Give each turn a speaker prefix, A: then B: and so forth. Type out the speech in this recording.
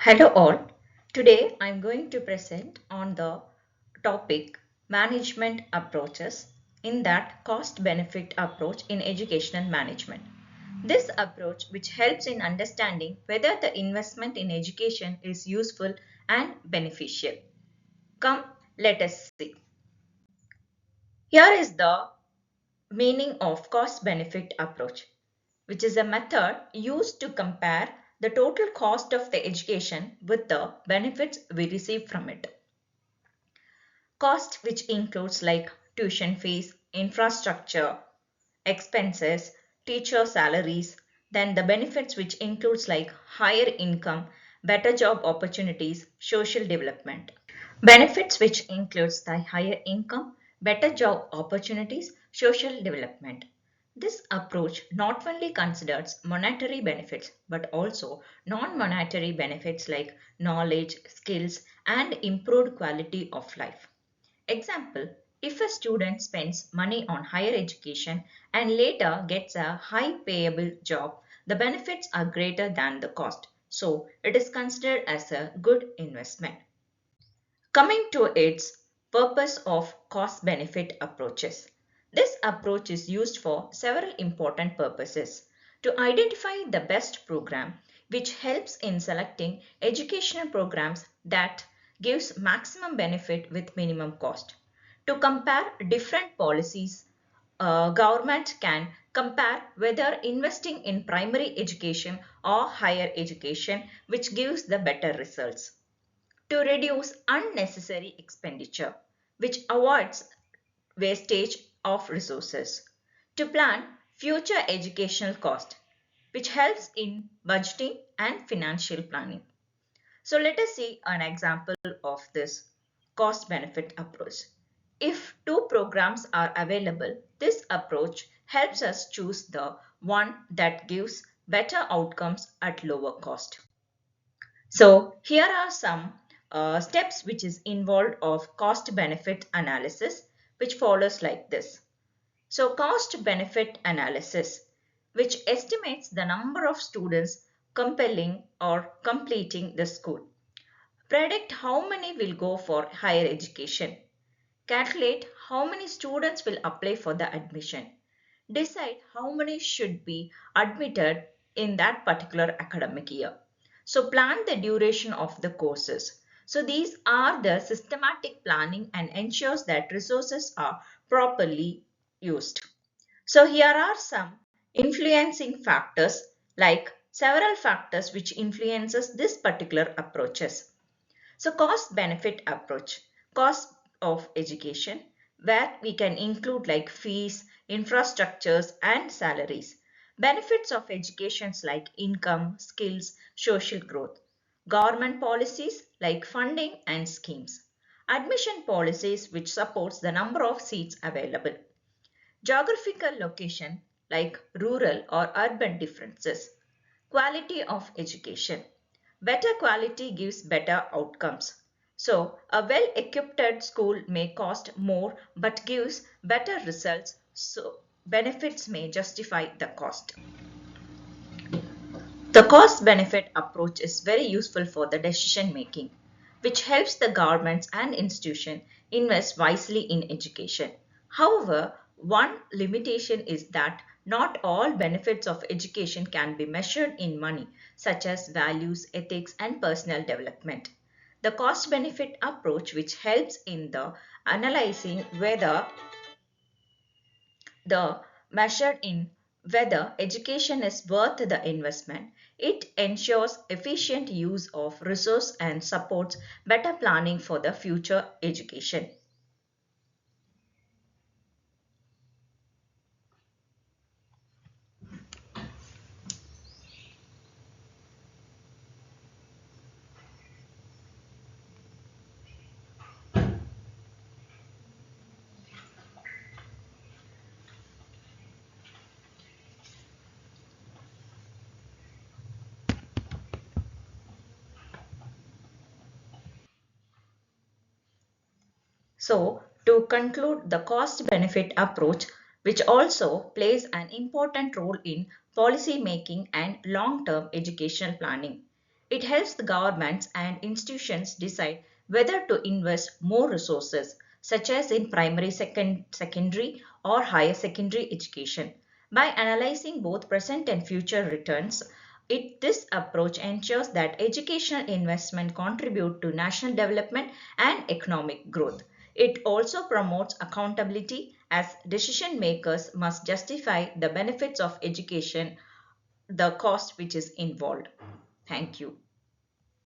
A: Hello all. Today I am going to present on the topic management approaches, in that cost benefit approach in educational management. This approach which helps in understanding whether the investment in education is useful and beneficial. Come, let us see. Here is the meaning of cost benefit approach, which is a method used to compare the total cost of the education with the benefits we receive from it. Cost, which includes like tuition fees, infrastructure, expenses, teacher salaries, then the benefits, which includes like higher income, better job opportunities, social development. Benefits, which includes the higher income, better job opportunities, social development. This approach not only considers monetary benefits but also non-monetary benefits like knowledge, skills, and improved quality of life. Example, if a student spends money on higher education and later gets a high payable job, the benefits are greater than the cost. So it is considered as a good investment. Coming to its purpose of cost benefit approaches. This approach is used for several important purposes. To identify the best program, which helps in selecting educational programs that gives maximum benefit with minimum cost. To compare different policies, government can compare whether investing in primary education or higher education, which gives the better results. To reduce unnecessary expenditure, which avoids wastage of resources. To plan future educational cost, which helps in budgeting and financial planning. So let us see an example of this cost benefit approach. If two programs are available, this approach helps us choose the one that gives better outcomes at lower cost. So here are some steps which is involved of cost benefit analysis, which follows like this. So cost benefit analysis, which estimates the number of students compelling or completing the school. Predict how many will go for higher education. Calculate how many students will apply for the admission. Decide how many should be admitted in that particular academic year. So plan the duration of the courses. So these are the systematic planning and ensures that resources are properly used. So here are some influencing factors, like several factors which influences this particular approaches. So cost benefit approach, cost of education, where we can include like fees, infrastructures and salaries. Benefits of educations like income, skills, social growth. Government policies like funding and schemes. Admission policies which supports the number of seats available. Geographical location like rural or urban differences. Quality of education. Better quality gives better outcomes. So, a well equipped school may cost more but gives better results, so benefits may justify the cost. The cost benefit approach is very useful for the decision making, which helps the governments and institutions invest wisely in education. However, one limitation is that not all benefits of education can be measured in money, such as values, ethics, and personal development. The cost benefit approach, which helps in the analyzing whether the measured in whether education is worth the investment. It ensures efficient use of resource and supports better planning for the future education. So, to conclude, the cost benefit approach, which also plays an important role in policy making and long term educational planning. It helps the governments and institutions decide whether to invest more resources, such as in primary, secondary, or higher secondary education. By analyzing both present and future returns, this approach ensures that educational investment contribute to national development and economic growth. It also promotes accountability as decision makers must justify the benefits of education, the cost which is involved. Thank you.